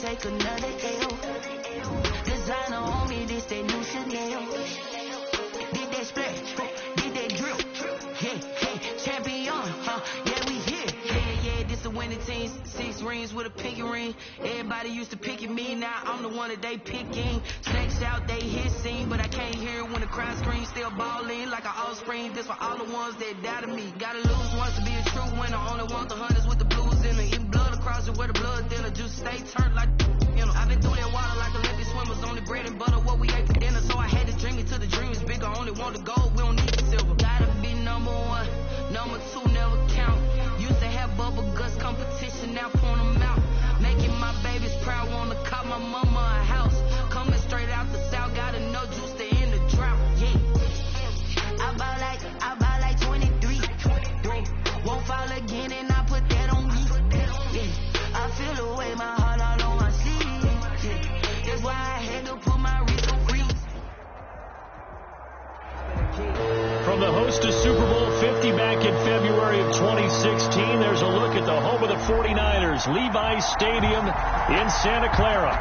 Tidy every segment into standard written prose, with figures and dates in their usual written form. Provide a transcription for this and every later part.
take another L. Designer on me, this that new Chanel. Did that splash, did that drip. Yeah, champion, yeah, we here. Yeah, this a winning team. 6 rings with a pinky ring. Everybody used to picking me, now I'm the one that they picking. Snakes out, they hit scene, but I can't hear it when the crowd screams. Still balling like an offspring. This for all the ones that doubted me. Gotta lose once to be a true winner. Only want the hunters with the blues in it. Eating blood across it where the blood thinner. Just stay turned like, you know. I've been through that water like Olympic swimmers. Only bread and butter, what we ate for dinner. So I had to dream it till the dream is bigger. Only want the gold, we don't need the silver. Gotta be number 1, number 2 never count. Used to have bubble guts competition, now point them out. Making my babies proud, wanna call my mama a house. Coming straight out the south, gotta know juice to end the drought. Yeah, I buy like 23. Won't fall again, and I put that on me. Yeah, I feel the way, my heart all on my sleeve. Yeah, that's why I had to put my wrist on freeze. From the host of Super Bowl 50 back in February of 2016, there's a look at the home of the 49ers, Levi's Stadium in Santa Clara.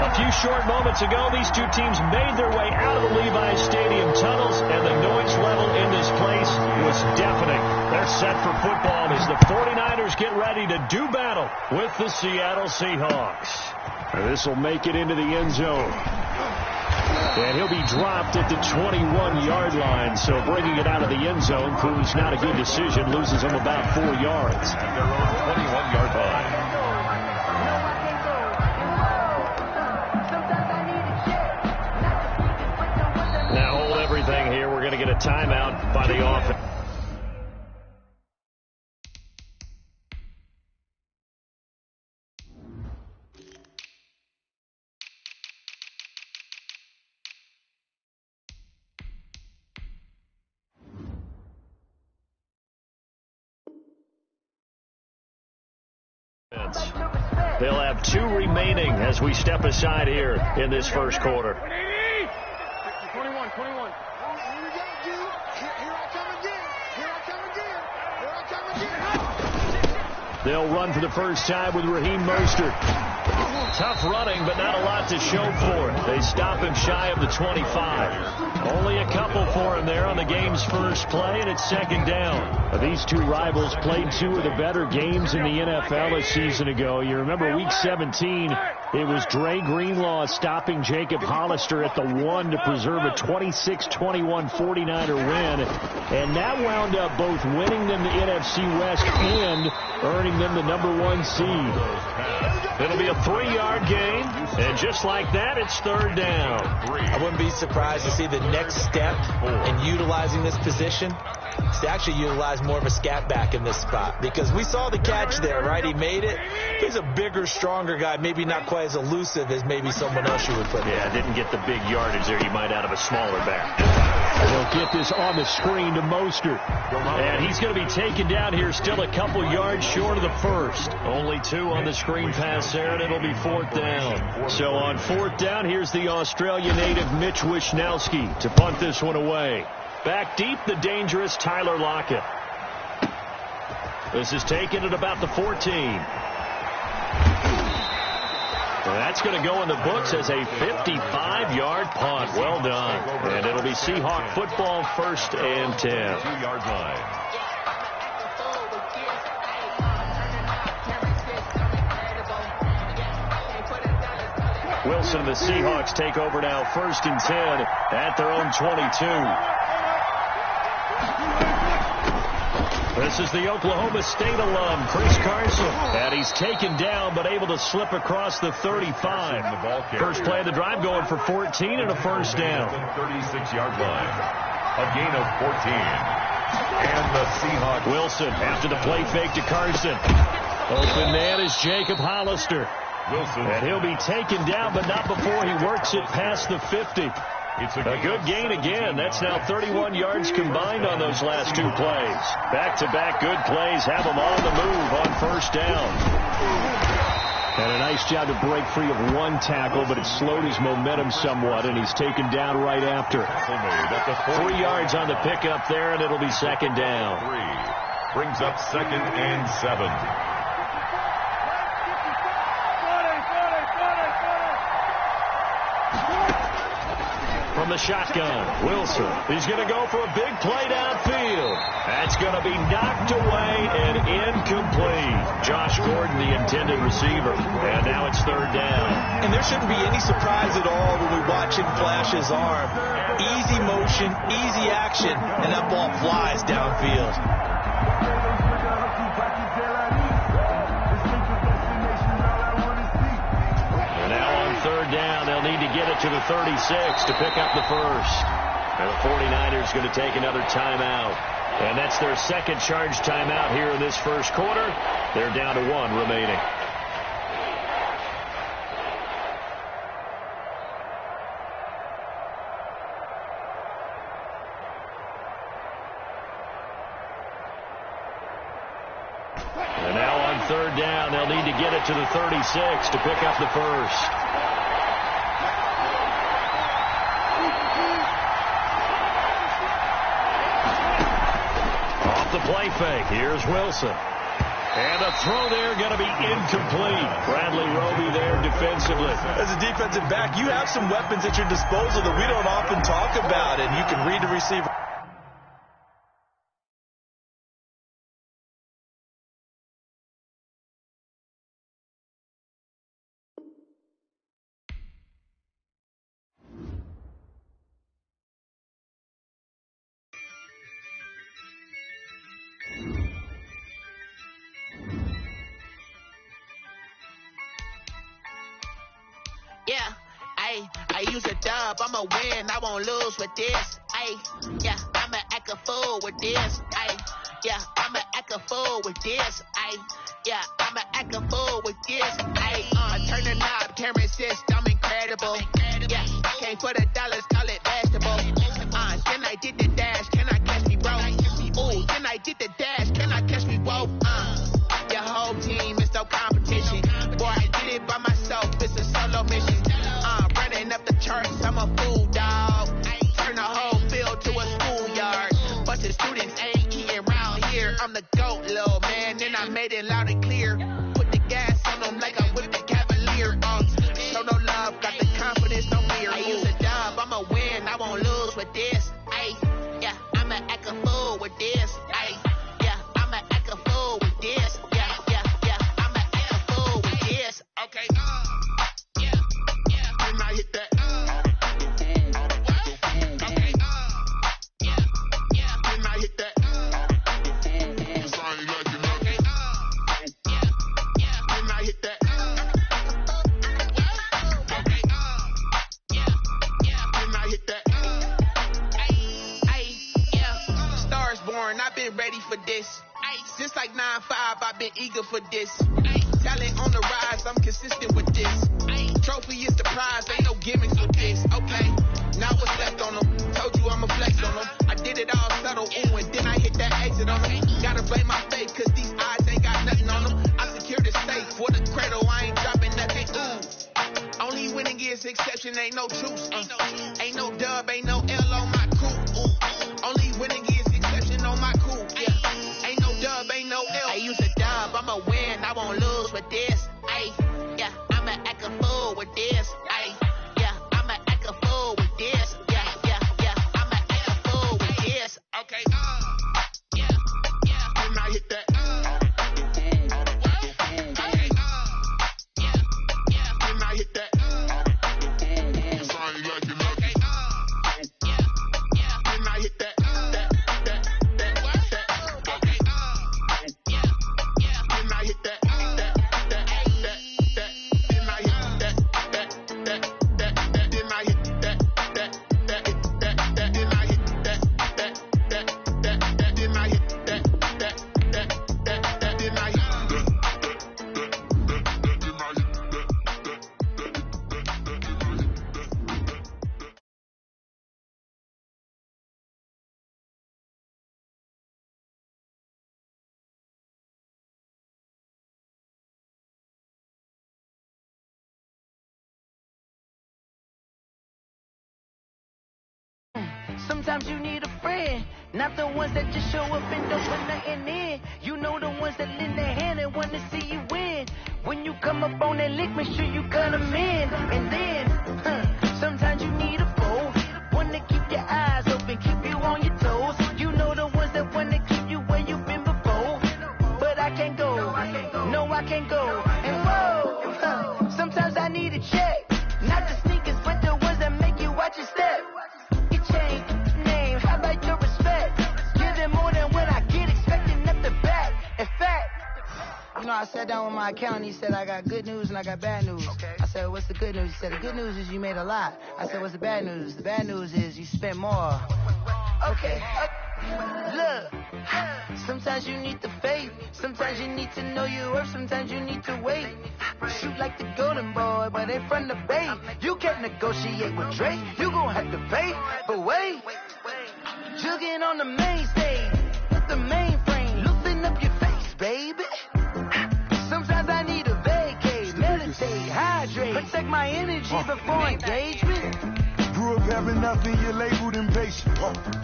A few short moments ago, these two teams made their way out of the Levi's Stadium tunnels, and the noise level in this place was deafening. They're set for football as the 49ers get ready to do battle with the Seattle Seahawks. This will make it into the end zone. And he'll be dropped at the 21-yard line, so bringing it out of the end zone proves not a good decision, loses him about 4 yards. At their own 21-yard line. Now hold everything here. We're going to get a timeout by the offense. They'll have 2 remaining as we step aside here in this first quarter. 21. Here I come again. They'll run for the first time with Raheem Mostert. Tough running, but not a lot to show for it. They stop him shy of the 25. Only a couple for him there on the game's first play, and it's second down. These two rivals played 2 of the better games in the NFL a season ago. You remember Week 17, it was Dre Greenlaw stopping Jacob Hollister at the 1 to preserve a 26-21 49er win, and that wound up both winning them the NFC West and earning them the #1 seed. It'll be a 3-yard gain, and just like that, it's third down. I wouldn't be surprised to see the next step in utilizing this position is to actually utilize more of a scat back in this spot, because we saw the catch there, right? He made it. He's a bigger, stronger guy, maybe not quite as elusive as maybe someone else you would put there. Yeah, didn't get the big yardage there you might out of a smaller back. They'll get this on the screen to Mostert. And he's going to be taken down here still a couple yards short of the first. Only 2 on the screen pass there, and it'll be 4th down. So on 4th down, here's the Australia native Mitch Wishnowski to punt this one away. Back deep, the dangerous Tyler Lockett. This is taken at about the 14. That's going to go in the books as a 55-yard punt. Well done. And it'll be Seahawk football, 1st and 10. 2-yard line. Wilson and the Seahawks take over now, 1st and 10 at their own 22. This is the Oklahoma State alum, Chris Carson. And he's taken down, but able to slip across the 35. First play of the drive going for 14 and a first down. 36-yard line. A gain of 14. And the Seahawks. Wilson after the play fake to Carson. Open man is Jacob Hollister. Wilson. And he'll be taken down, but not before he works it past the 50. It's a good gain again. That's now 31 yards combined on those last 2 plays. Back-to-back good plays have them on the move on 1st down. And a nice job to break free of 1 tackle, but it slowed his momentum somewhat, and he's taken down right after. 3 yards on the pickup there, and it'll be 2nd down. 3 brings up 2nd and 7. the shotgun. Wilson, he's going to go for a big play downfield. That's going to be knocked away and incomplete. Josh Gordon, the intended receiver. And now it's third down. And there shouldn't be any surprise at all when we watch him flash his arm. Easy motion, easy action, and that ball flies downfield. Third down, they'll need to get it to the 36 to pick up the first. And the 49ers going to take another timeout. And that's their second charge timeout here in this first quarter. They're down to 1 remaining. And now on third down, they'll need to get it to the 36 to pick up the first. The play fake. Here's Wilson. And a throw there going to be incomplete. Bradley Roby there defensively. As a defensive back, you have some weapons at your disposal that we don't often talk about, and you can read the receiver. Yeah, I use a dub, I'ma win, I won't lose with this. Yeah, I'ma act a fool with this. Yeah, I'ma act a fool with this. Yeah, I'ma act a fool with this. Turn the knob, camera assist, I'm incredible. Yeah, came for the dollars, call it vegetable. Then I did the dash, can I catch me, bro? Ooh, then I did the dash, can I catch me, whoa? Your whole team is no competition. Boy, I did it by myself, it's a solo mission. Running up the charts, I'm a fool, dog. Turn the whole field to a schoolyard. Bunch of students ain't eating round here. I'm the GOAT, little man, and I made it loud and clear. Put the gas on them like I'm with the Cavalier. Show no love, got the confidence, no fear. I use a dub, I'ma win, I won't lose with this. Yeah, I'ma act a fool with this. Yeah, I'ma act a fool with this. Yeah, I'ma act a fool with this. Okay, then I hit that. Okay, then I hit that. Cause I ain't like it nothing. Then I hit that. Okay, then I hit that. Yeah, Stars born, I've been ready for this. Since like 9-5, I've been eager for this. Talent on the rise, I'm consistent with this. Trophy is the prize, ain't no gimmicks with this. Okay, now what's left on them? Told you I'ma flex on them. I did it all subtle, ooh, and then I hit that exit on them. Gotta blame my faith, cause these odds ain't got nothing on them. I secured the safe for the cradle, I ain't dropping nothing, ooh. Only winning is exception, ain't no truce. Ain't no dub, ain't no L on my crew, ooh. Only winning is exception on my crew, yeah. Ain't no dub, ain't no L. I use a dub, I'ma win, I won't lose with this. Yeah, I'ma act a fool with this. Yeah, I'ma act a fool with this. Yeah, I'ma act a fool with this. Okay, then I hit that. Okay, then I hit that. Cause I ain't like it nothing. Then I hit that. Okay, then I hit that. Sometimes you need a friend, not the ones that just show up and don't put nothing in. You know the ones that lend their hand and want to see you win. When you come up on that lick, make sure you cut them in. And then, sometimes you need a foe, one and go. And whoa, sometimes I need a check. Not the sneakers, but the ones that make you watch your step. Your chain, name, how about your respect? Give them more than what I get, expecting up the back. In fact, you know, I sat down with my accountant. He said, I got good news and I got bad news. Okay. I said, what's the good news? He said, the good news is you made a lot. I said, what's the bad news? The bad news is you spent more. Okay. Look, sometimes you need the faith. Sometimes you need to know your worth. Sometimes you need to wait. Shoot like the golden boy, but ain't from the bay. You can't negotiate with Drake. You gon' have to pay. But wait, jugging on the main stage with the mainframe, loosen up your face, baby. Sometimes I need a vacate, meditate, hydrate, protect my energy before engagement. Grew up having nothing, you're labeled impatient.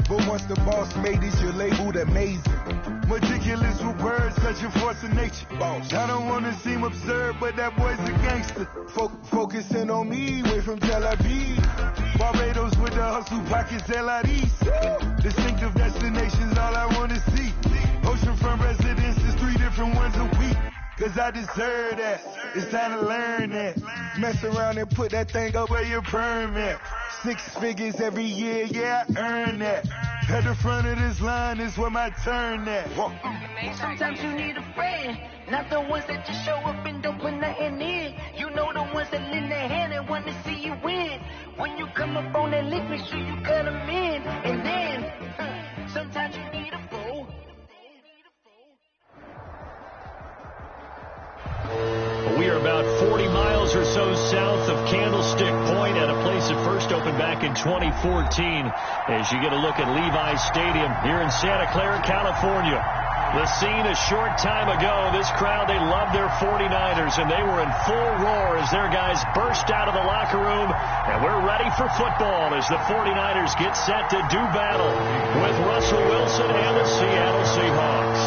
But once the boss made it, you're labeled amazing. Meticulous with words, cause you're force of nature. I don't wanna seem absurd, but that boy's a gangster. Focusing on me, way from Tel Aviv. Barbados with the hustle pockets, LIDs. Distinctive destinations, all I wanna see. Oceanfront residences, 3 different ones a week. Cause I deserve that, it's time to learn that. Mess around and put that thing up where your permit. 6 figures every year, yeah, I earn that. At the front of this line is where my turn at. Sometimes you need a friend, not the ones that just show up and don't put nothing in. You know the ones that lend their hand and want to see you win. When you come up on that lick, make sure you cut them in. And then, sometimes you need a fool. We are about 40 miles or so south of Candlestick Point at a place that first opened back in 2014 as you get a look at Levi's Stadium here in Santa Clara, California. The scene a short time ago, this crowd, they loved their 49ers, and they were in full roar as their guys burst out of the locker room, and we're ready for football as the 49ers get set to do battle with Russell Wilson and the Seattle Seahawks.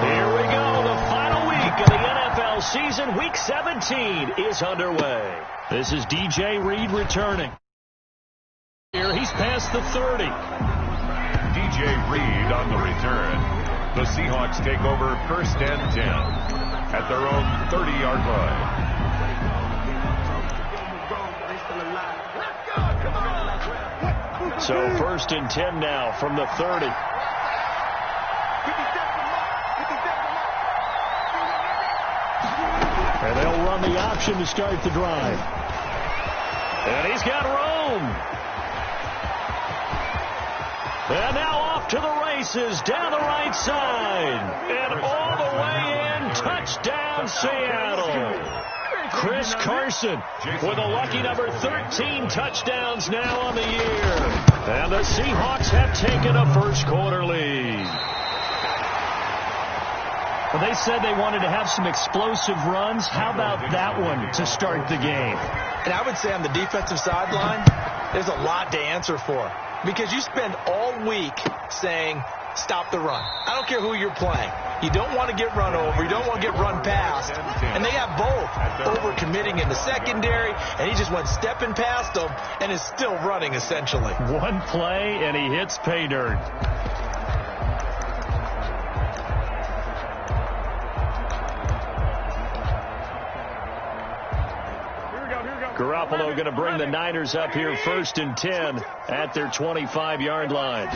Here we go, the final week of the NFL season, Week 17 is underway. This is DJ Reed returning. Here he's past the 30. DJ Reed on the return. The Seahawks take over first and 10 at their own 30-yard line. So first and 10 now from the 30. And they'll run the option to start the drive. And he's got room. And now off to the races down the right side. And all the way in. Touchdown, Seattle. Chris Carson with a lucky number 13 touchdowns now on the year. And the Seahawks have taken a first quarter lead. Well, they said they wanted to have some explosive runs. How about that one to start the game? And I would say on the defensive sideline, there's a lot to answer for. Because you spend all week saying, stop the run. I don't care who you're playing. You don't want to get run over. You don't want to get run past. And they have both. Over-committing in the secondary, and he just went stepping past them and is still running, essentially. One play, and he hits pay dirt. Garoppolo going to bring the Niners up here first and 10 at their 25-yard line.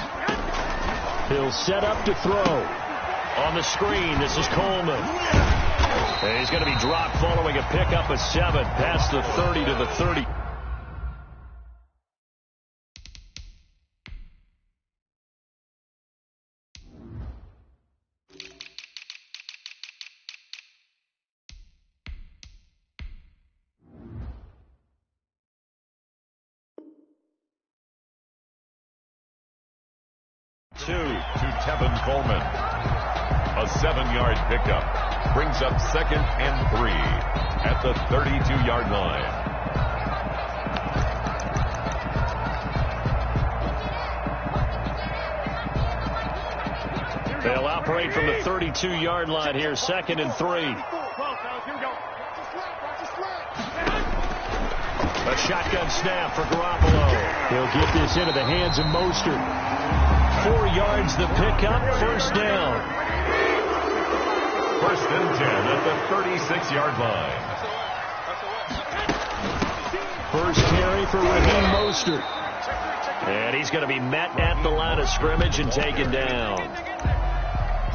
He'll set up to throw. On the screen, this is Coleman. And he's going to be dropped following a pickup of 7 past the 30 to the 30. To Tevin Coleman. A 7-yard pickup brings up second and 3 at the 32-yard line. They'll operate from the 32-yard line here, second and 3. A shotgun snap for Garoppolo. He'll get this into the hands of Mostert. 4 yards the pickup, first down. First and 10 at the 36-yard line. First carry for Raheem Mostert. And he's going to be met at the line of scrimmage and taken down.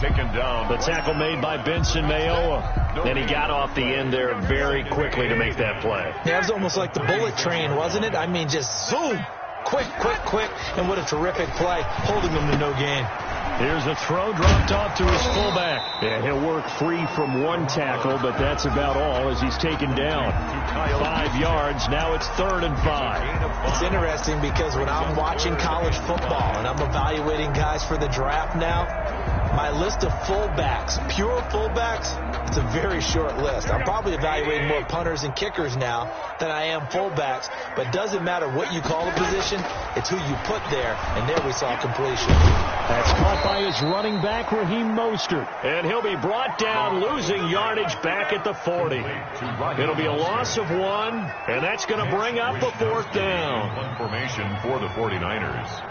Taken down. The tackle made by Benson Mayowa. And he got off the end there very quickly to make that play. Yeah, it was almost like the bullet train, wasn't it? I mean, just zoom. Quick. And what a terrific play, holding him to no gain. Here's a throw dropped off to his fullback. And he'll work free from one tackle, but that's about all as he's taken down. 5 yards. Now it's 3rd and 5. It's interesting because when I'm watching college football and I'm evaluating guys for the draft now, my list of fullbacks, pure fullbacks, it's a very short list. I'm probably evaluating more punters and kickers now than I am fullbacks, but it doesn't matter what you call a position, it's who you put there, and there we saw completion. That's caught by his running back, Raheem Mostert. And he'll be brought down, losing yardage back at the 40. It'll be a loss of 1, and that's going to bring up a 4th down. Formation for the 49ers.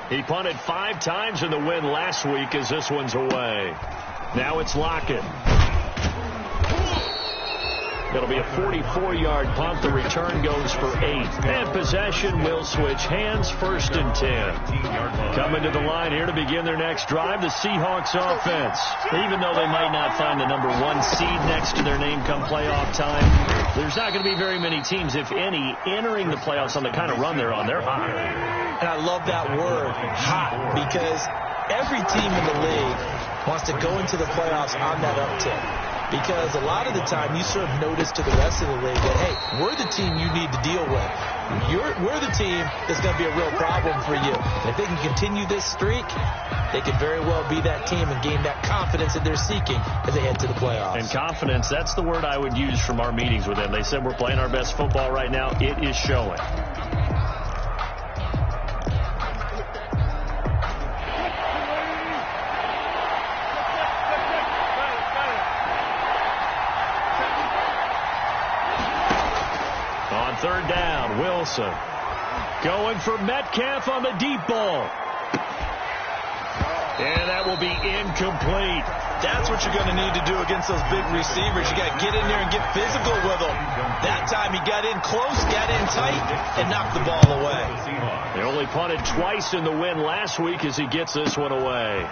He punted 5 times in the win last week as this one's away. Now it's Lockett. It'll be a 44-yard punt. The return goes for 8. And possession will switch hands. 1st and 10. Coming to the line here to begin their next drive, the Seahawks offense. Even though they might not find the number 1 seed next to their name come playoff time, there's not going to be very many teams, if any, entering the playoffs on the kind of run they're on. They're hot. And I love that word, hot, because every team in the league wants to go into the playoffs on that uptick. Because a lot of the time you serve notice to the rest of the league that, hey, we're the team you need to deal with. We're the team that's going to be a real problem for you. And if they can continue this streak, they could very well be that team and gain that confidence that they're seeking as they head to the playoffs. And confidence, that's the word I would use from our meetings with them. They said we're playing our best football right now. It is showing. On 3rd down, Wilson going for Metcalf on the deep ball. And that will be incomplete. That's what you're going to need to do against those big receivers. You got to get in there and get physical with them. That time he got in close, got in tight, and knocked the ball away. They only punted twice in the win last week as he gets this one away.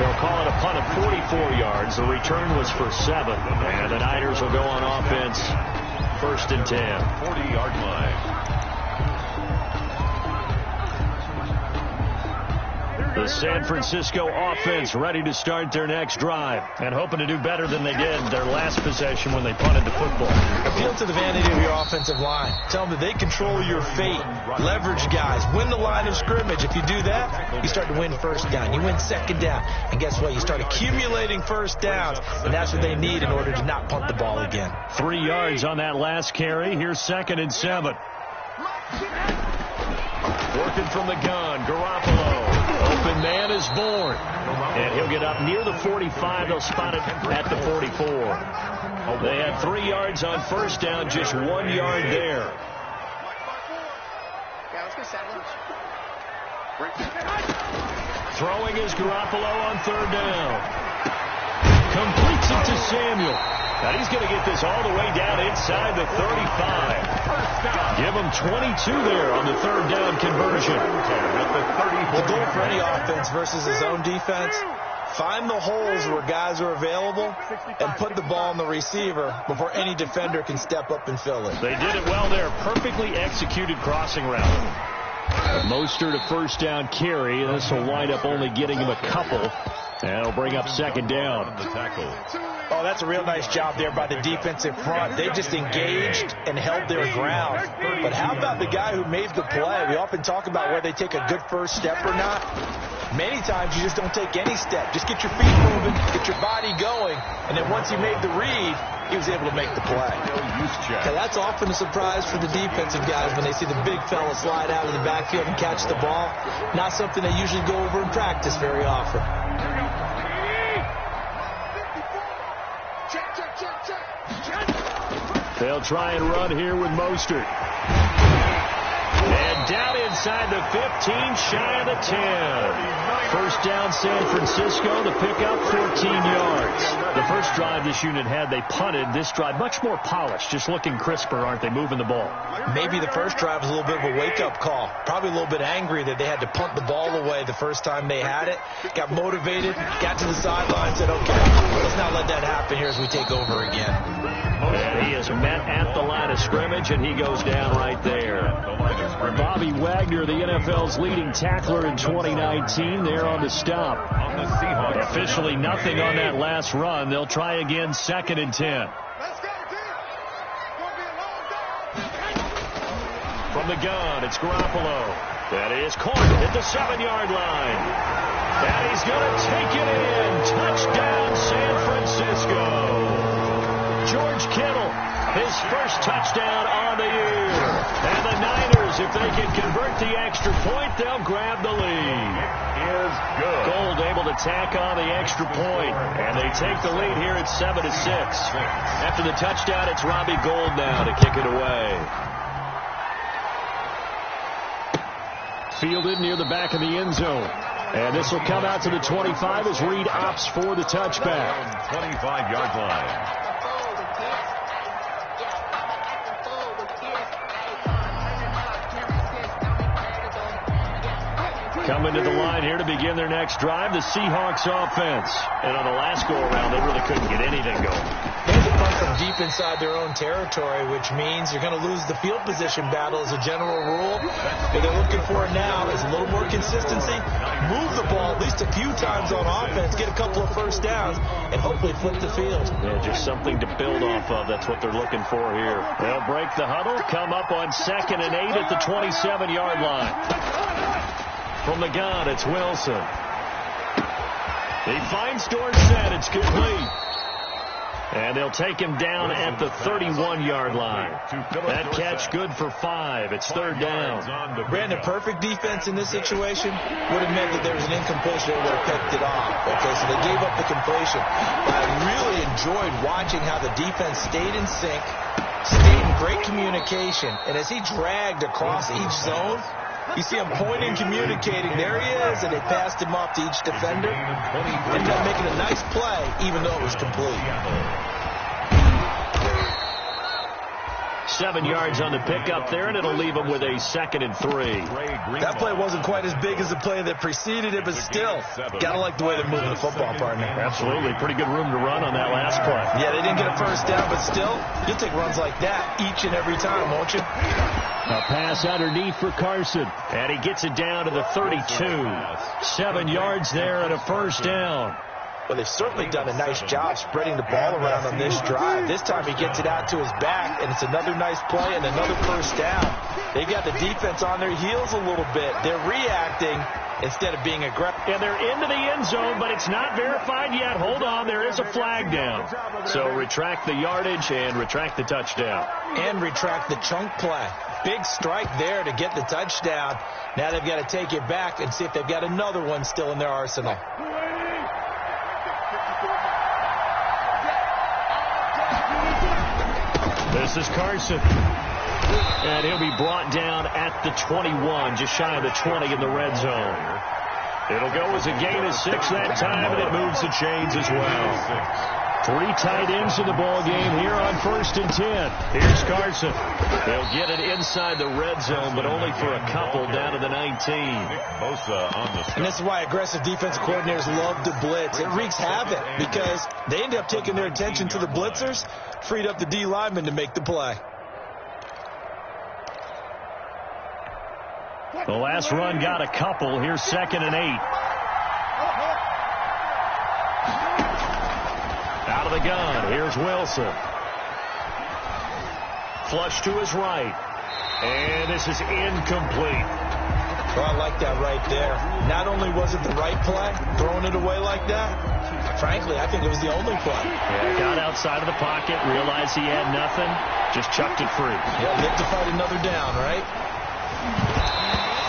They'll call it a punt of 44 yards. The return was for 7. And the Niners will go on offense. 1st and 10. 40-yard line. The San Francisco offense ready to start their next drive and hoping to do better than they did their last possession when they punted the football. Appeal to the vanity of your offensive line. Tell them that they control your fate. Leverage guys. Win the line of scrimmage. If you do that, you start to win 1st down. You win 2nd down. And guess what? You start accumulating 1st downs. And that's what they need in order to not punt the ball again. 3 yards on that last carry. Here's 2nd and 7. Working from the gun, Garoppolo. Open man is born. And he'll get up near the 45. They'll spot it at the 44. They had 3 yards on 1st down, just 1 yard there. Throwing is Garoppolo on 3rd down. Completes it to Samuel. Now he's going to get this all the way down inside the 35. Give him 22 there on the 3rd down conversion. The goal for any offense versus his own defense, find the holes where guys are available and put the ball on the receiver before any defender can step up and fill it. They did it well there. Perfectly executed crossing route. Mostert a 1st down carry, and this will wind up only getting him a couple. And it'll bring up 2nd down. Oh, that's a real nice job there by the defensive front. They just engaged and held their ground. But how about the guy who made the play? We often talk about whether they take a good first step or not. Many times you just don't take any step. Just get your feet moving, get your body going, and then once he made the read, he was able to make the play. Now, that's often a surprise for the defensive guys when they see the big fella slide out of the backfield and catch the ball. Not something they usually go over in practice very often. They'll try and run here with Mostert. And down inside the 15, shy of the 10. First down, San Francisco. The pickup, 14 yards. The first drive this unit had, they punted. This drive, much more polished, just looking crisper, aren't they, moving the ball? Maybe the first drive was a little bit of a wake-up call. Probably a little bit angry that they had to punt the ball away the first time they had it. Got motivated, got to the sideline, said, okay, let's not let that happen here as we take over again. And he is met at the line of scrimmage, and he goes down right there. Bobby Wagner, the NFL's leading tackler in 2019, there on the stop. Officially nothing on that last run. They'll try again, 2nd and 10. From the gun, it's Garoppolo. That is caught at the 7-yard line. And he's going to take it in. Touchdown, San Francisco. George Kittle, his first touchdown on the year. And the Niners, if they can convert the extra point, they'll grab the lead. Is good. Gold able to tack on the extra point, and they take the lead here at 7-6. After the touchdown, it's Robbie Gould now to kick it away. Fielded near the back of the end zone. And this will come out to the 25 as Reed opts for the touchback. 25-yard line. Coming to the line here to begin their next drive, the Seahawks offense. And on the last go-around, they really couldn't get anything going. They have to punt from deep inside their own territory, which means you're going to lose the field position battle as a general rule. What they're looking for now is a little more consistency, move the ball at least a few times on offense, get a couple of first downs, and hopefully flip the field. Yeah, just something to build off of. That's what they're looking for here. They'll break the huddle, come up on 2nd and 8 at the 27-yard line. From the gun, it's Wilson. He finds Dorsett. It's complete. And they'll take him down at the 31-yard line. That catch good for 5. It's 3rd down. Brandon, perfect defense in this situation would have meant that there was an incompletion that would have picked it off. Okay, so they gave up the completion. But I really enjoyed watching how the defense stayed in sync, stayed in great communication, and as he dragged across each zone, you see him pointing, communicating. There he is, and they passed him off to each defender. Ended up making a nice play, even though it was complete. 7 yards on the pickup there, and it'll leave him with a 2nd and 3. That play wasn't quite as big as the play that preceded it, but still, gotta like the way they're moving the football, partner. Absolutely. Pretty good room to run on that last play. Yeah, they didn't get a first down, but still, you'll take runs like that each and every time, won't you? A pass underneath for Carson, and he gets it down to the 32. 7 yards there and a first down. Well, they've certainly done a nice job spreading the ball around on this drive. This time he gets it out to his back, and it's another nice play and another first down. They've got the defense on their heels a little bit. They're reacting instead of being aggressive. And they're into the end zone, but it's not verified yet. Hold on, there is a flag down. So retract the yardage and retract the touchdown. And retract the chunk play. Big strike there to get the touchdown. Now they've got to take it back and see if they've got another one still in their arsenal. This is Carson. And he'll be brought down at the 21, just shy of the 20 in the red zone. It'll go as a gain of 6 that time, and it moves the chains as well. 3 tight ends in the ball game here on 1st and 10. Here's Carson. They'll get it inside the red zone, but only for a couple down to the 19. And this is why aggressive defensive coordinators love to blitz. It wreaks havoc because they end up taking their attention to the blitzers, freed up the D lineman to make the play. The last run got a couple. Here's 2nd and 8. Out of the gun. Here's Wilson. Flush to his right. And this is incomplete. Well, I like that right there. Not only was it the right play, throwing it away like that, frankly, I think it was the only play. Yeah, got outside of the pocket, realized he had nothing, just chucked it free. Yeah, live to fight another down, right?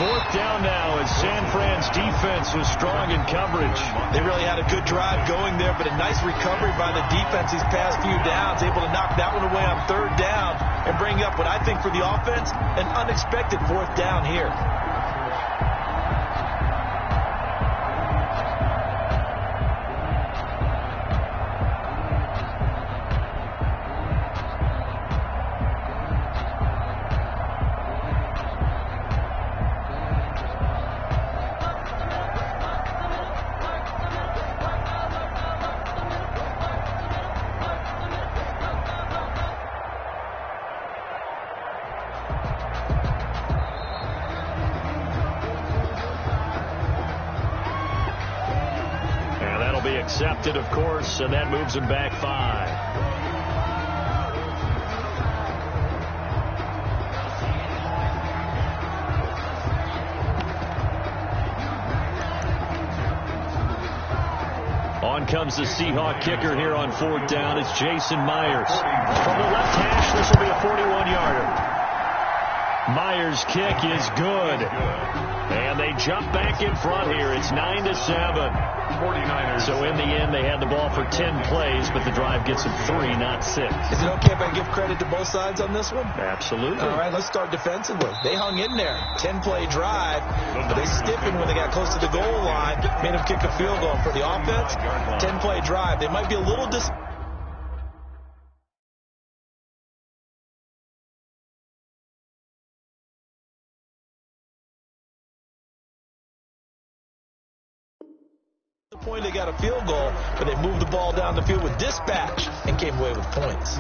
4th down now as San Fran's defense was strong in coverage. They really had a good drive going there, but a nice recovery by the defense these past few downs, able to knock that one away on 3rd down and bring up what I think for the offense, an unexpected 4th down here. Accepted, of course, and that moves him back 5. On comes the Seahawk kicker here on 4th down. It's Jason Myers. From the left hash, this will be a 41-yarder. Myers' kick is good. And they jump back in front here. It's 9-7. 49ers. So in the end, they had the ball for 10 plays, but the drive gets them 3, not 6. Is it okay if I give credit to both sides on this one? Absolutely. All right, let's start defensively. They hung in there. 10-play drive, but they stiffened when they got close to the goal line, made them kick a field goal. For the offense, 10-play drive. They might be a little disappointed. They got a field goal, but they moved the ball down the field with dispatch and came away with points.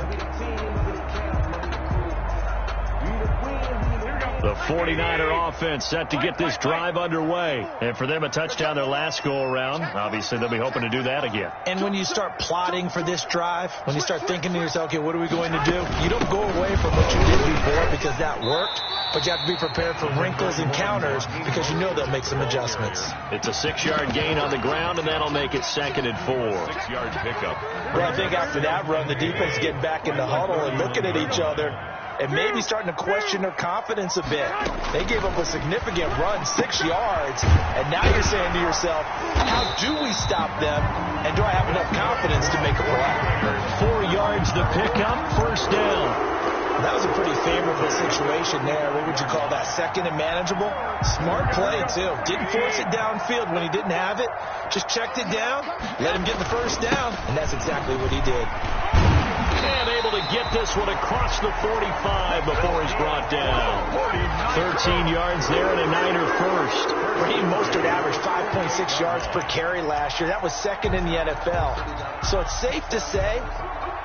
The 49er offense set to get this drive underway. And for them, a touchdown their last go-around. Obviously, they'll be hoping to do that again. And when you start plotting for this drive, when you start thinking to yourself, okay, what are we going to do? You don't go away from what you did before because that worked, but you have to be prepared for wrinkles and counters because you know they'll make some adjustments. It's a 6-yard gain on the ground, and that'll make it 2nd and 4. 6-yard pickup. Well, I think after that run, the defense getting back in the huddle and looking at each other and maybe starting to question their confidence a bit. They gave up a significant run, 6 yards, and now you're saying to yourself, how do we stop them, and do I have enough confidence to make a play? 4 yards to pick up, 1st down. That was a pretty favorable situation there. What would you call that? 2nd and manageable? Smart play, too. Didn't force it downfield when he didn't have it. Just checked it down, let him get the 1st down, and that's exactly what he did. And able to get this one across the 45 before he's brought down. 13 yards there and a Niner first. Raheem Mostert averaged 5.6 yards per carry last year. That was 2nd in the NFL. So it's safe to say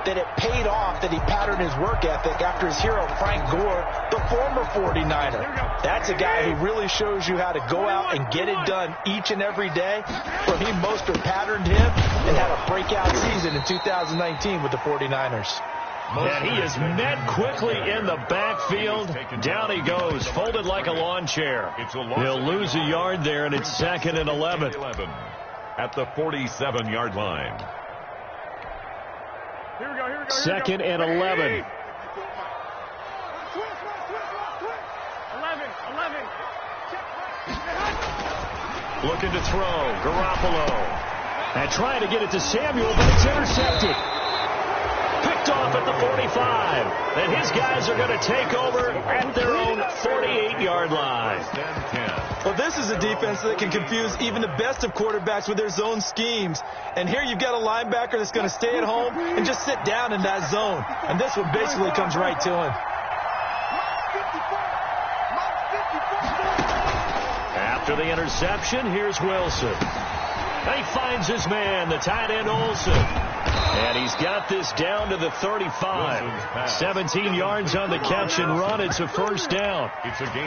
that it paid off that he patterned his work ethic after his hero, Frank Gore, the former 49er. That's a guy who really shows you how to go out and get it done each and every day. Raheem Mostert patterned him and had a breakout season in 2019 with the 49ers. And he is met quickly in the backfield. Down he goes, folded like a lawn chair. He'll lose a yard there, and it's 2nd and 11. At the 47-yard line. Here we go. 2nd and 11. 11. Looking to throw. Garoppolo. And trying to get it to Samuel, but it's intercepted. Picked off at the 45. And his guys are going to take over at their own 48-yard line. Well, this is a defense that can confuse even the best of quarterbacks with their zone schemes. And here you've got a linebacker that's going to stay at home and just sit down in that zone. And this one basically comes right to him. After the interception, here's Wilson. And he finds his man, the tight end Olsen. And he's got this down to the 35. 17 yards on the catch and run. It's a 1st down.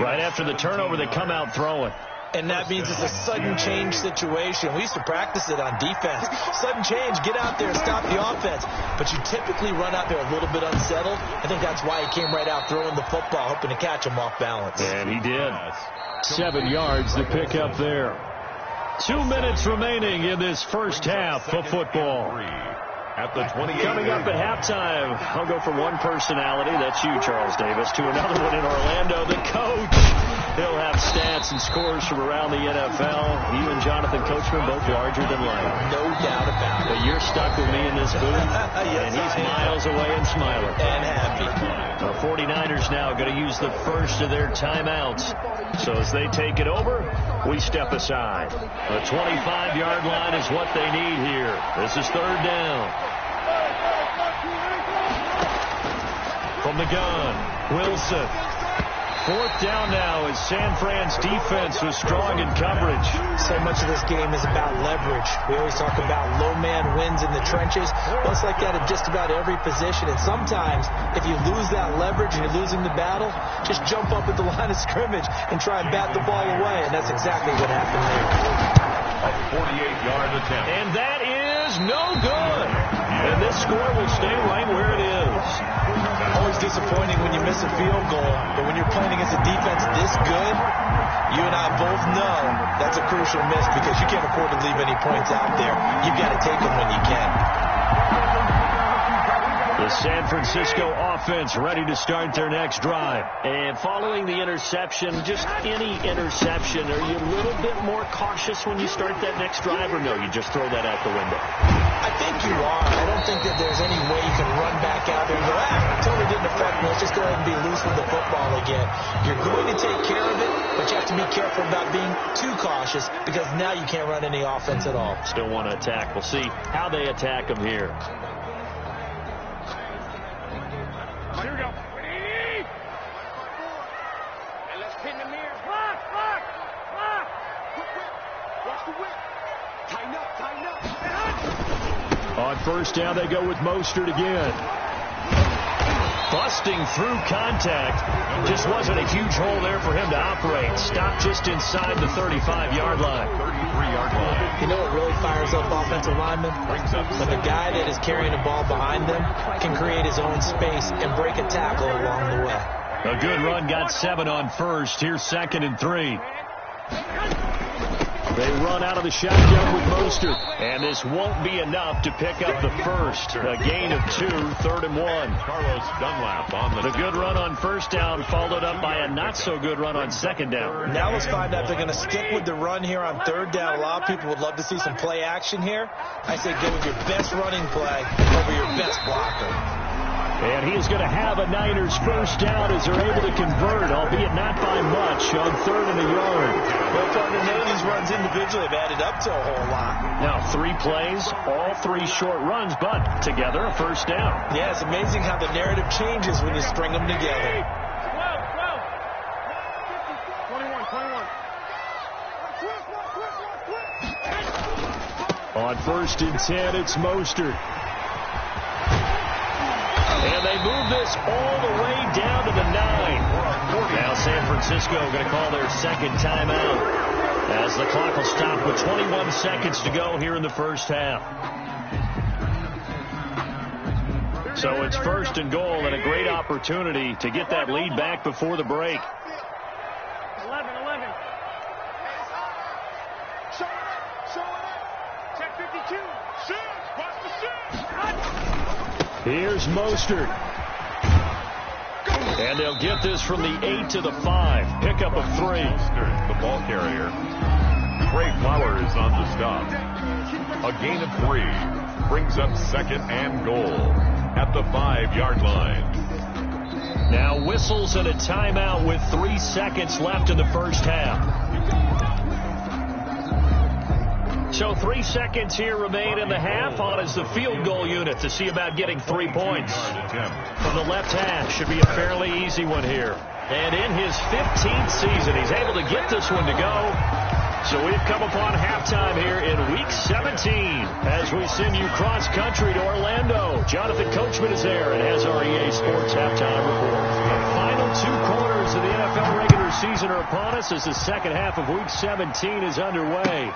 Right after the turnover, they come out throwing. And that means it's a sudden change situation. We used to practice it on defense. Sudden change, get out there and stop the offense. But you typically run out there a little bit unsettled. I think that's why he came right out throwing the football, hoping to catch him off balance. And he did. 7 yards to pick up there. 2 minutes remaining in this first half of football. At the 20. Coming up at halftime, I'll go from one personality, that's you, Charles Davis, to another one in Orlando, the coach. He'll have stats and scores from around the NFL. You and Jonathan Coachman both larger than life. No doubt about it. But you're stuck with me in this booth, yes, and he's miles away and smiling. And happy. The 49ers now going to use the first of their timeouts. So as they take it over, we step aside. The 25-yard line is what they need here. This is third down. From the gun, Wilson. Fourth down now as San Fran's defense was strong in coverage. So much of this game is about leverage. We always talk about low man wins in the trenches. Well, it's like that at just about every position. And sometimes, if you lose that leverage and you're losing the battle, just jump up at the line of scrimmage and try and bat the ball away. And that's exactly what happened there. A 48-yard attempt. And that is no good. And this score will stay right where it is. Always disappointing when you miss a field goal, but when you're playing against a defense this good, you and I both know that's a crucial miss because you can't afford to leave any points out there. You've got to take them when you can. The San Francisco offense ready to start their next drive. And following the interception, just any interception, are you a little bit more cautious when you start that next drive, or no, you just throw that out the window? I think you are. I don't think that there's any way you can run back out there and go, totally didn't affect me. Let's just go ahead and be loose with the football again. You're going to take care of it, but you have to be careful about being too cautious because now you can't run any offense at all. Still want to attack. We'll see how they attack them here. Here we go. Ready? And let's pin the mirror. Block, block, block. Watch the whip. Tighten up, tighten up. On first down, they go with Mostert again. Busting through contact. Just wasn't a huge hole there for him to operate. Stopped just inside the 35-yard line. 33-yard line. You know what really fires up offensive linemen? When the guy that is carrying the ball behind them can create his own space and break a tackle along the way. A good run, got 7 on first. Here's 2nd and 3. They run out of the shotgun with Mostert. And this won't be enough to pick up the first. A gain of 2, 3rd and 1. Carlos Dunlap on The good run on first down followed up by a not-so-good run on 2nd down. Now let's find out if they're going to stick with the run here on 3rd down. A lot of people would love to see some play action here. I say go with your best running play over your best blocker. And he's going to have a Niners first down as they're able to convert, albeit not by much, on 3rd and a yard. Well, partner, none of these runs individually have added up to a whole lot. Now, 3 plays, all 3 short runs, but together a first down. Yeah, it's amazing how the narrative changes when you string them together. 12. On 1st and 10, it's Mostert. And they move this all the way down to the 9. Now San Francisco going to call their 2nd timeout as the clock will stop with 21 seconds to go here in the first half. So it's 1st and goal and a great opportunity to get that lead back before the break. 11. Show it. Check 52. Shoot. Watch the shoot. Here's Mostert. And they'll get this from the 8 to the 5. Pickup of 3. Mostert, the ball carrier. Trey Flowers on the stop. A gain of 3. Brings up 2nd and goal at the 5-yard line. Now whistles and a timeout with 3 seconds left in the first half. So 3 seconds here remain in the half. On is the field goal unit to see about getting 3 points. From the left hash, should be a fairly easy one here. And in his 15th season, he's able to get this one to go. So we've come upon halftime here in Week 17 as we send you cross-country to Orlando. Jonathan Coachman is there and has our EA Sports halftime report. The final 2 quarters of the NFL regular season are upon us as the second half of Week 17 is underway.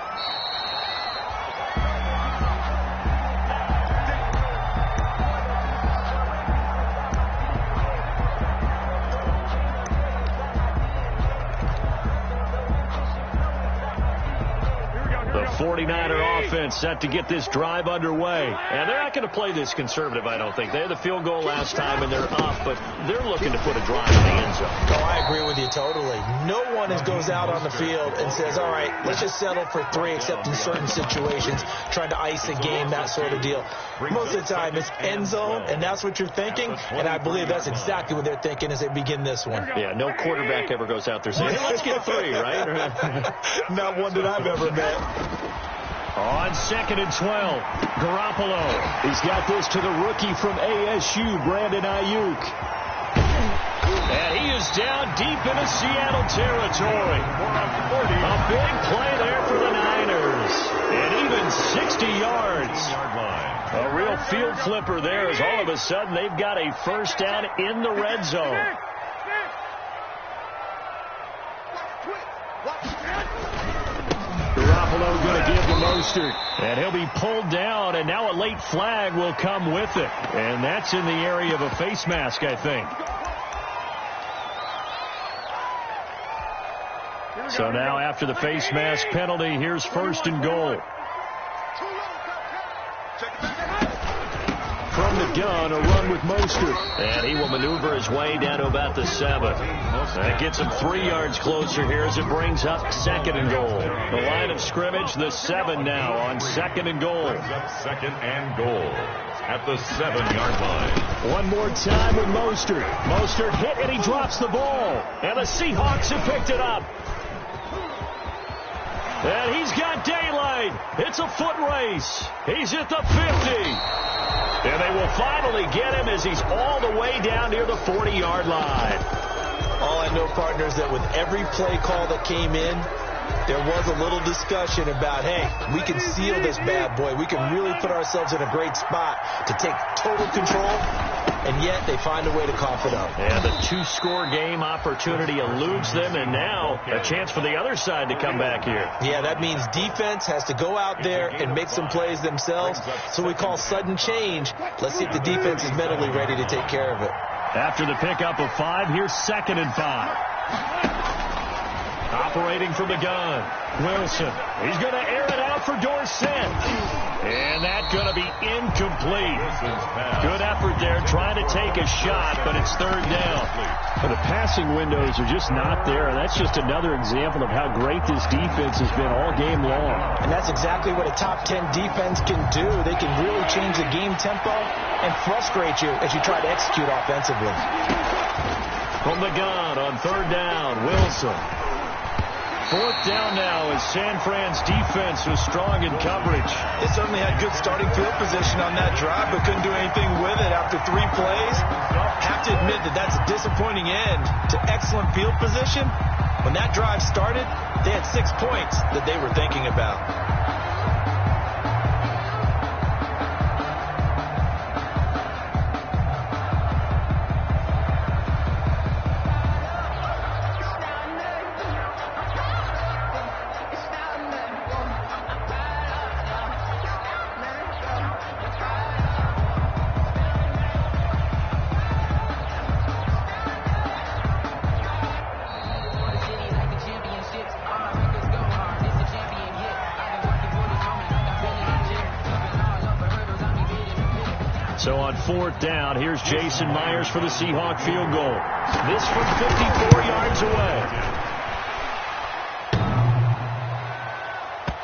The 49er offense set to get this drive underway. And they're not going to play this conservative, I don't think. They had the field goal last time, and they're up, but they're looking to put a drive in the end zone. Oh, I agree with you totally. No one one goes out on the field and says, all right, let's just settle for 3, except in certain situations, trying to ice a game, that sort of deal. Most of the time, it's end zone, and that's what you're thinking, and I believe that's exactly what they're thinking as they begin this one. Yeah, no quarterback ever goes out there saying, hey, let's get 3, right? Not one that I've ever met. On 2nd and 12, Garoppolo. He's got this to the rookie from ASU, Brandon Ayuk. And he is down deep into Seattle territory. A big play there for the Niners. And even 60 yards. A real field flipper there as all of a sudden they've got a first down in the red zone. Garoppolo going to give to Mostert. And he'll be pulled down, and now a late flag will come with it. And that's in the area of a face mask, I think. So now after the face mask penalty, here's 1st and goal. From the gun, a run with Mostert. And he will maneuver his way down to about the 7. That gets him 3 yards closer here as it brings up 2nd and goal. The line of scrimmage, the 7 now on 2nd and goal. 2nd and goal at the 7-yard line. One more time with Mostert. Mostert hit and he drops the ball. And the Seahawks have picked it up. And he's got daylight. It's a foot race. He's at the 50. And they will finally get him as he's all the way down near the 40-yard line. All I know, partners, that with every play call that came in, there was a little discussion about, hey, we can seal this bad boy. We can really put ourselves in a great spot to take total control, and yet they find a way to cough it up. And the 2-score game opportunity eludes them, and now a chance for the other side to come back here. Yeah, that means defense has to go out there and make some plays themselves. So we call sudden change. Let's see if the defense is mentally ready to take care of it. After the pickup of 5, here's 2nd and 5. Operating from the gun, Wilson. He's going to air it out for Dorsett. And that's going to be incomplete. Good effort there trying to take a shot, but it's 3rd down. The passing windows are just not there. That's just another example of how great this defense has been all game long. And that's exactly what a top 10 defense can do. They can really change the game tempo and frustrate you as you try to execute offensively. From the gun on 3rd down, Wilson. 4th down now as San Fran's defense was strong in coverage. They certainly had good starting field position on that drive, but couldn't do anything with it after 3 plays. Have to admit that that's a disappointing end to excellent field position. When that drive started, they had 6 points that they were thinking about. So on 4th down, here's Jason Myers for the Seahawk field goal. This from 54 yards away.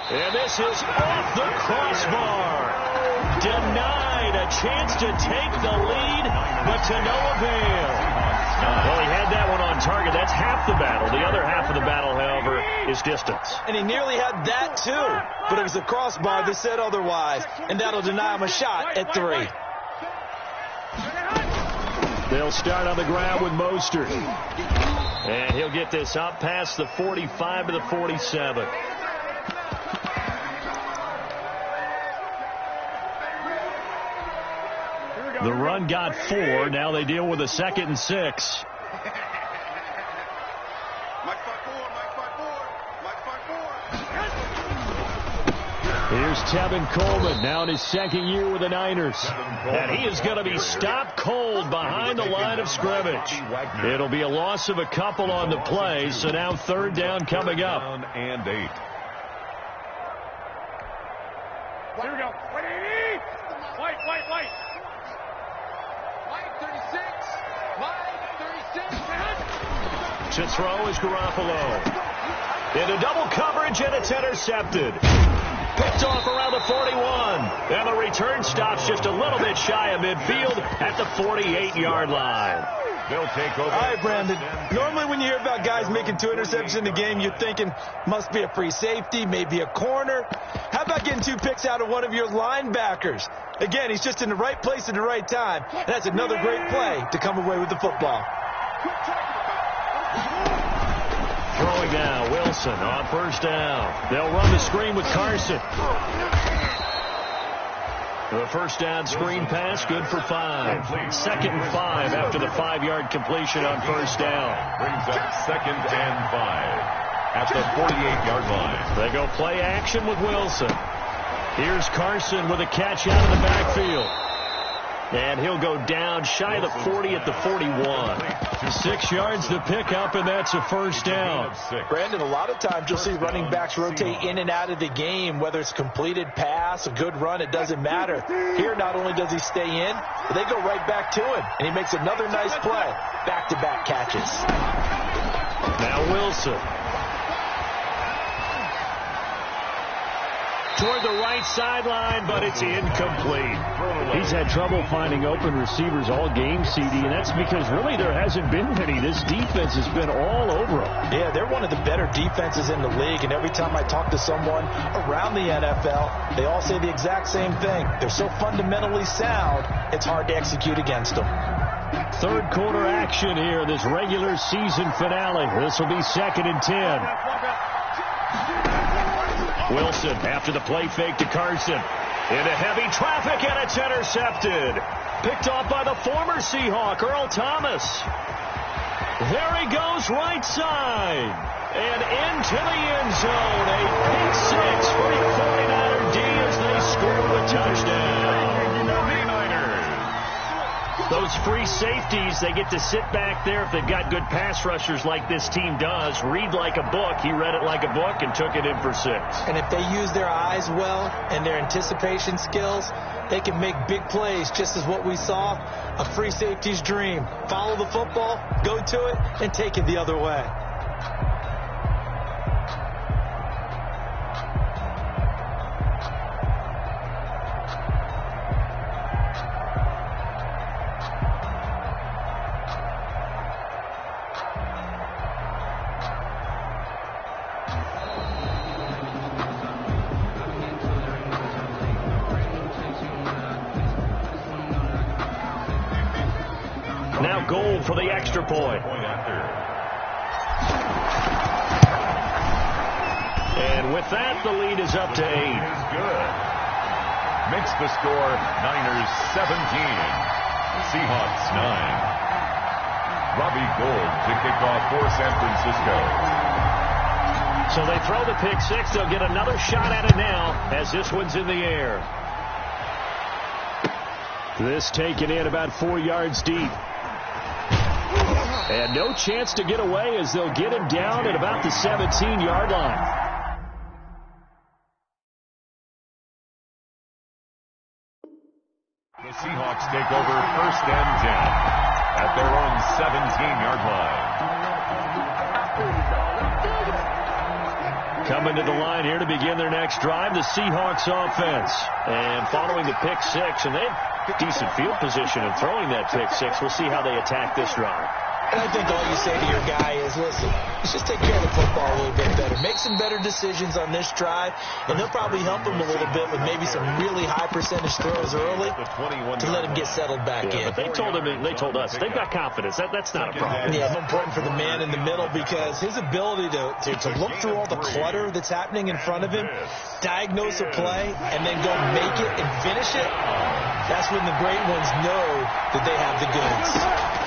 And this is off the crossbar. Denied a chance to take the lead, but to no avail. Well, he had that one on target. That's half the battle. The other half of the battle, however, is distance. And he nearly had that, too. But it was the crossbar that said otherwise, and that'll deny him a shot at 3. They'll start on the ground with Mostert. And he'll get this up past the 45 to the 47. The run got 4. Now they deal with a 2nd and 6. Here's Tevin Coleman, now in his 2nd year with the Niners. And he is going to be stopped cold behind the line of scrimmage. It'll be a loss of a couple on the play, so now 3rd down coming up. And 8. Here we go. White. White 36. White 36. To throw is Garoppolo. Into double coverage, and it's intercepted. Picked off around the 41. And the return stops just a little bit shy of midfield at the 48-yard line. They'll take over. All right, Brandon. Normally when you hear about guys making 2 interceptions in the game, you're thinking must be a free safety, maybe a corner. How about getting 2 picks out of one of your linebackers? Again, he's just in the right place at the right time. And that's another great play to come away with the football. Throwing now, Wilson on first down. They'll run the screen with Carson. The first down screen pass, good for 5. 2nd and 5 after the 5-yard completion on first down. Brings up 2nd and 5 at the 48-yard line. They go play action with Wilson. Here's Carson with a catch out of the backfield. And he'll go down shy of the 40 at the 41. 6 yards to pick up, and that's a first down. Brandon, a lot of times you'll see running backs rotate in and out of the game, whether it's completed pass, a good run, it doesn't matter. Here, not only does he stay in, but they go right back to him, and he makes another nice play. Back-to-back catches. Now Wilson. Toward the right sideline, but it's incomplete. He's had trouble finding open receivers all game, CD, and that's because really there hasn't been many. This defense has been all over them. Yeah, they're one of the better defenses in the league, and every time I talk to someone around the NFL, they all say the exact same thing. They're so fundamentally sound, it's hard to execute against them. Third quarter action here in this regular season finale. This will be 2nd and 10. Wilson after the play fake to Carson. Into heavy traffic, and it's intercepted. Picked off by the former Seahawk, Earl Thomas. There he goes right side. And into the end zone. A pick 6 for the 49er D as they score the touchdown. Those free safeties, they get to sit back there if they've got good pass rushers like this team does. Read like a book. He read it like a book and took it in for 6. And if they use their eyes well and their anticipation skills, they can make big plays, just as what we saw, a free safety's dream. Follow the football, go to it, and take it the other way. Now goal for the extra point. And with that, the lead is up to 8. Good. Makes the score Niners 17, Seahawks 9. Robbie Gould to kick off for San Francisco. So they throw the pick 6. They'll get another shot at it now as this one's in the air. This taken in about 4 yards deep. And no chance to get away as they'll get him down at about the 17-yard line. The Seahawks take over 1st and 10 at their own 17-yard line. Coming to the line here to begin their next drive, the Seahawks offense. And following the pick 6, and they have decent field position in throwing that pick 6. We'll see how they attack this drive. And I think all you say to your guy is, listen, let's just take care of the football a little bit better. Make some better decisions on this drive, and they'll probably help him a little bit with maybe some really high percentage throws early to let him get settled back in. But they told us, they've got confidence. That's not a problem. Yeah, it's important for the man in the middle because his ability to look through all the clutter that's happening in front of him, diagnose a play, and then go make it and finish it, that's when the great ones know that they have the goods.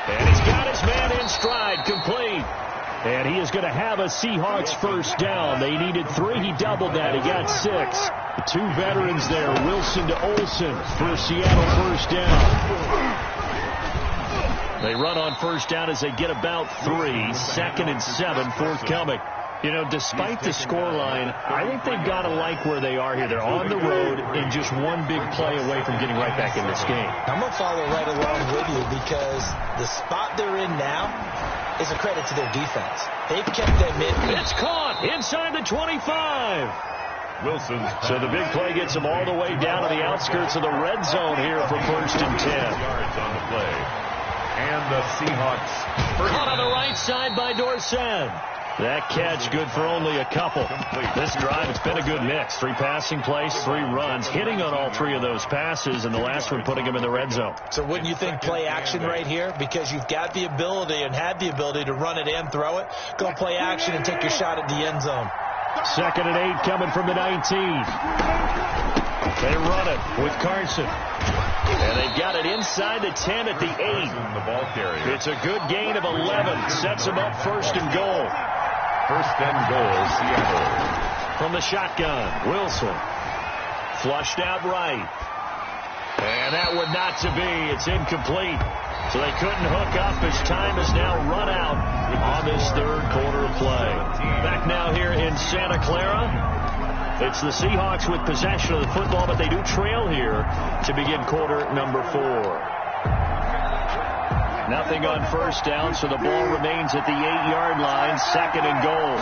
And he's got his man in stride, complete. And he is going to have a Seahawks first down. They needed 3. He doubled that. He got 6. 2 veterans there, Wilson to Olsen for a Seattle first down. They run on first down as they get about 3. 2nd and 7 forthcoming. You know, despite the scoreline, I think they've got to like where they are here. They're on the road and just one big play away from getting right back in this game. I'm going to follow right along with you because the spot they're in now is a credit to their defense. They've kept them in. It's caught inside the 25. Wilson. So the big play gets them all the way down to the outskirts of the red zone here for 1st and 10. Yards on the play. And the Seahawks. Caught on the right side by Dorsett. That catch good for only a couple. This drive, it's been a good mix. 3 passing plays, 3 runs, hitting on all 3 of those passes, and the last one putting them in the red zone. So wouldn't you think play action right here? Because you've got the ability and had the ability to run it and throw it. Go play action and take your shot at the end zone. 2nd and 8 coming from the 19. They run it with Carson. And they've got it inside the 10 at the 8. The ball carrier. It's a good gain of 11. Sets them up 1st and goal. 1st and goal, Seattle. From the shotgun, Wilson. Flushed out right. And that would not to be. It's incomplete. So they couldn't hook up as time has now run out on this 3rd quarter of play. Back now here in Santa Clara. It's the Seahawks with possession of the football, but they do trail here to begin quarter number 4. Nothing on 1st down, so the ball remains at the 8-yard line, 2nd and goal.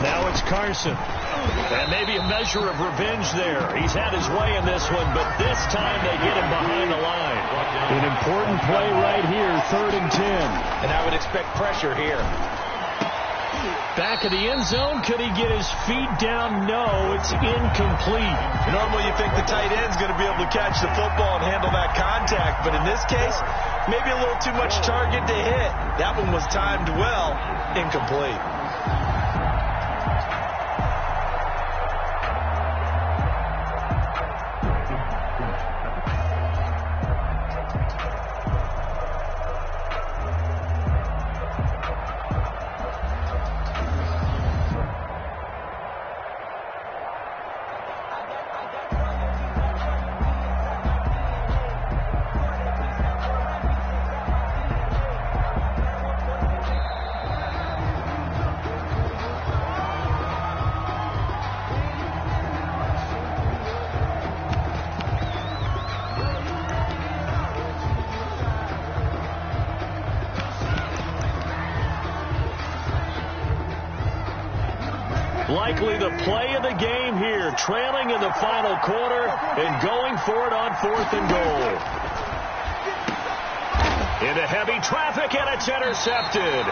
Now it's Carson. And maybe a measure of revenge there. He's had his way in this one, but this time they get him behind the line. An important play right here, 3rd and 10. And I would expect pressure here. Back of the end zone, could he get his feet down? No, it's incomplete. Normally you think the tight end's going to be able to catch the football and handle that contact, but in this case, maybe a little too much target to hit. That one was timed well, incomplete. Likely the play of the game here, trailing in the final quarter and going for it on 4th and goal. Into heavy traffic, and it's intercepted.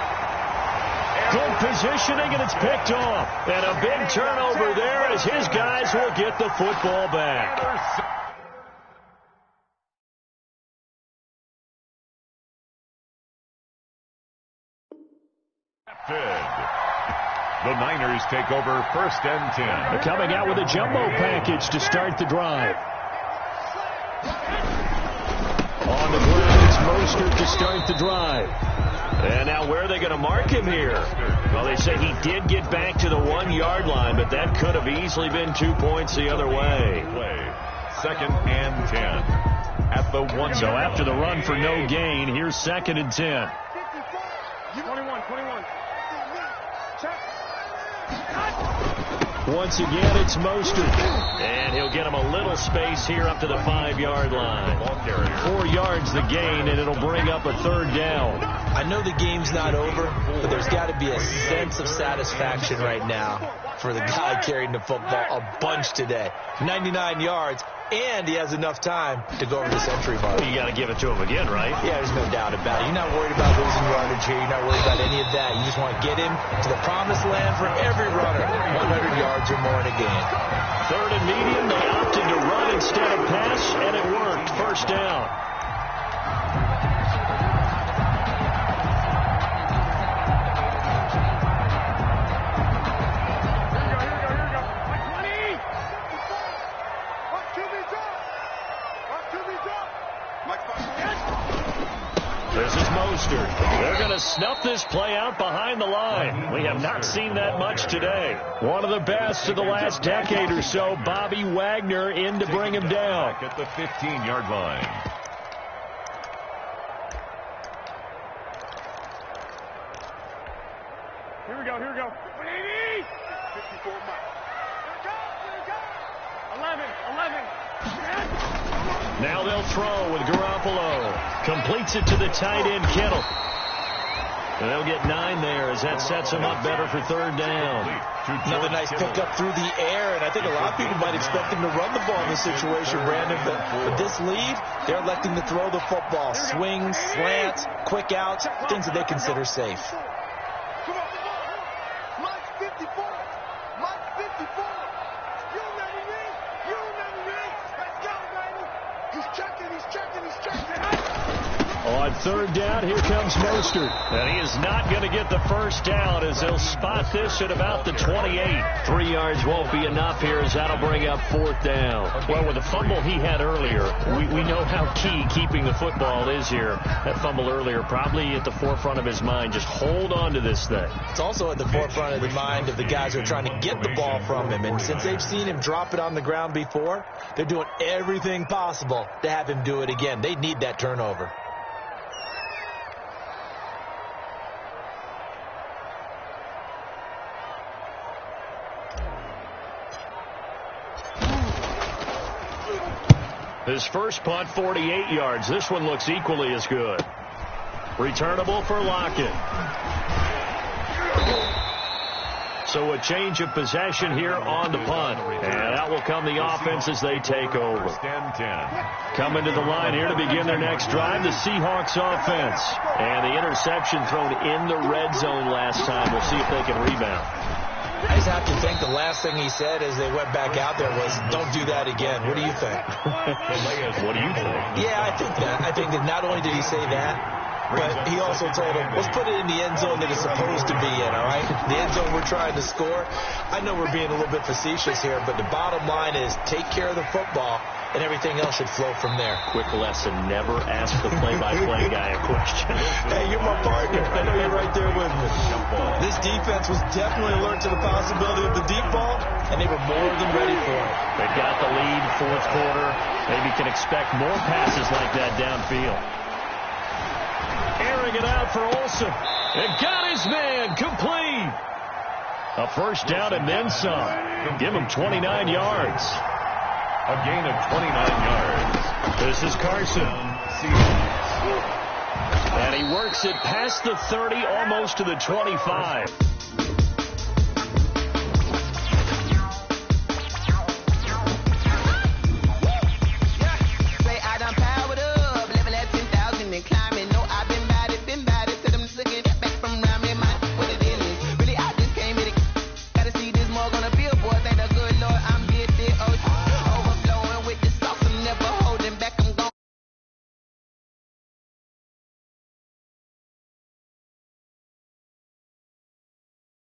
Good positioning, and it's picked off. And a big turnover there as his guys will get the football back. The Niners take over 1st and 10. They're coming out with a jumbo package to start the drive. On the ground, it's Mostert to start the drive. And now where are they going to mark him here? Well, they say he did get back to the 1-yard line, but that could have easily been 2 points the other way. 2nd and 10 at the 1. So after the run for no gain, here's 2nd and 10. 21. Once again, it's Mostert. And he'll get him a little space here up to the 5-yard line. 4 yards the gain, and it'll bring up a 3rd down. I know the game's not over, but there's got to be a sense of satisfaction right now for the guy carrying the football a bunch today. 99 yards, and he has enough time to go over the century mark. Well, you got to give it to him again, right? Yeah, there's no doubt about it. You're not worried about losing yardage here. You're not worried about any of that. You just want to get him to the promised land for every runner. 100 yards or more in a game. 3rd and medium, they opted to run instead of pass, and it worked. 1st down. This is Mostert. They're going to snuff this play out behind the line. We have not seen that much today. One of the best of the last decade or so, Bobby Wagner in to bring him down. At the 15-yard line. Here we go. 54 miles. Here we go. 11. Now they'll throw with Garoppolo. Completes it to the tight end, Kittle. And they'll get 9 there as that sets them up better for third down. Another nice pickup through the air, and I think a lot of people might expect him to run the ball in this situation, Brandon. But with this lead, they're electing to throw the football. Swings, slants, quick outs, things that they consider safe. Come on. Mike 54. You let him in. Let's go, baby. He's checking. On third down, here comes Mostert. And he is not going to get the first down as they'll spot this at about the 28. 3 yards won't be enough here as that'll bring up fourth down. Well, with the fumble he had earlier, we know how key keeping the football is here. That fumble earlier probably at the forefront of his mind. Just hold on to this thing. It's also at the forefront of the mind of the guys who are trying to get the ball from him. And since they've seen him drop it on the ground before, they're doing everything possible to have him do it again. They need that turnover. His first punt, 48 yards. This one looks equally as good. Returnable for Lockett. So a change of possession here on the punt. And out will come the offense as they take over. Coming to the line here to begin their next drive, the Seahawks offense. And the interception thrown in the red zone last time. We'll see if they can rebound. I just have to think the last thing he said as they went back out there was, don't do that again. What do you think? What do you think? Yeah, I think that. I think that not only did he say that, but he also told him, let's put it in the end zone that it's supposed to be in, all right? The end zone we're trying to score. I know we're being a little bit facetious here, but the bottom line is take care of the football, and everything else should flow from there. Quick lesson, never ask the play-by-play guy a question. Hey, you're my partner. I know you're right there with me. This defense was definitely alert to the possibility of the deep ball, and they were more than ready for it. They've got the lead, fourth quarter. Maybe can expect more passes like that downfield. Airing it out for Olsen. And got his man complete. A first down and then some. Give him 29 yards. A gain of 29 yards. This is Carson. And he works it past the 30, almost to the 25.